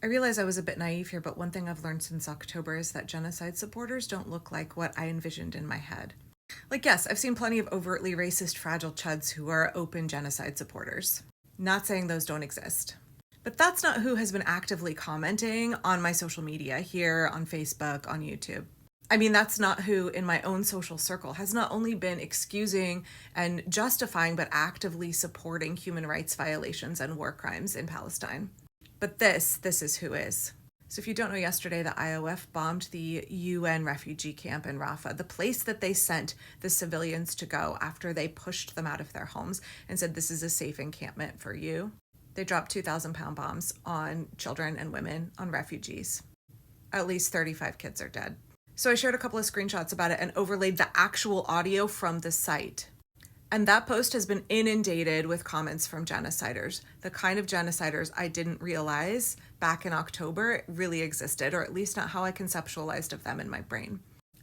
I realize I was a bit naive here, but one thing I've learned since October is that genocide supporters don't look like what I envisioned in my head. Like, yes, I've seen plenty of overtly racist, fragile chuds who are open genocide supporters. Not saying those don't exist. But that's not who has been actively commenting on my social media here, on Facebook, on YouTube. I mean, that's not who in my own social circle has not only been excusing and justifying, but actively supporting human rights violations and war crimes in Palestine. But this is who is. So if you don't know, yesterday the IOF bombed the UN refugee camp in Rafah, the place that they sent the civilians to go after they pushed them out of their homes and said, this is a safe encampment for you. They dropped 2,000-pound bombs on children and women, on refugees. At least 35 kids are dead. So I shared a couple of screenshots about it and overlaid the actual audio from the site. And that post has been inundated with comments from genociders, the kind of genociders I didn't realize back in October really existed, or at least not how I conceptualized of them in my brain.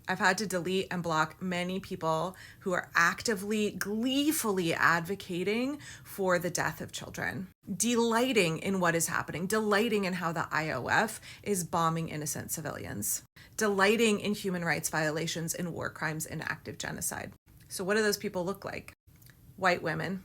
I've had to delete and block many people who are actively, gleefully advocating for the death of children, delighting in what is happening, delighting in how the IOF is bombing innocent civilians, delighting in human rights violations and war crimes and active genocide. So what do those people look like? White women.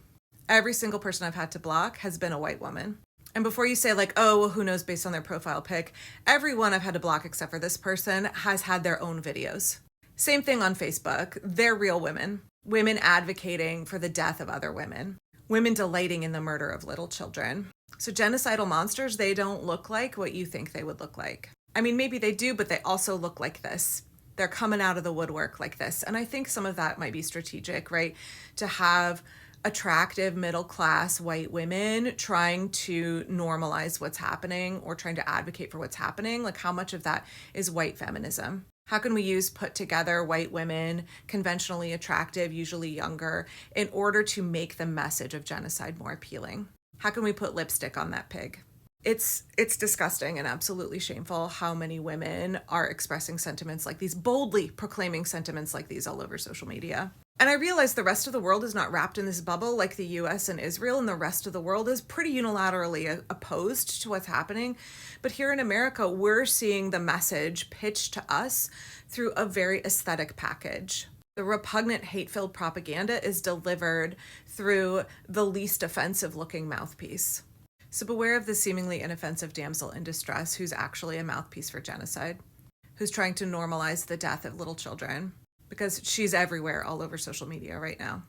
Every single person I've had to block has been a white woman. And before you say like, oh, well, who knows based on their profile pic, everyone I've had to block except for this person has had their own videos. Same thing on Facebook. They're real women. Women advocating for the death of other women. Women delighting in the murder of little children. So genocidal monsters, they don't look like what you think they would look like. I mean, maybe they do, but they also look like this. They're coming out of the woodwork like this. And I think some of that might be strategic, right? To have attractive middle-class white women trying to normalize what's happening or trying to advocate for what's happening. Like, how much of that is white feminism? How can we use put together white women, conventionally attractive, usually younger, in order to make the message of genocide more appealing? How can we put lipstick on that pig? It's disgusting and absolutely shameful how many women are expressing sentiments like these, boldly proclaiming sentiments like these all over social media. And I realize the rest of the world is not wrapped in this bubble like the US and Israel, and the rest of the world is pretty unilaterally opposed to what's happening. But here in America, we're seeing the message pitched to us through a very aesthetic package. The repugnant, hate-filled propaganda is delivered through the least offensive looking mouthpiece. So beware of the seemingly inoffensive damsel in distress who's actually a mouthpiece for genocide, who's trying to normalize the death of little children, because she's everywhere all over social media right now.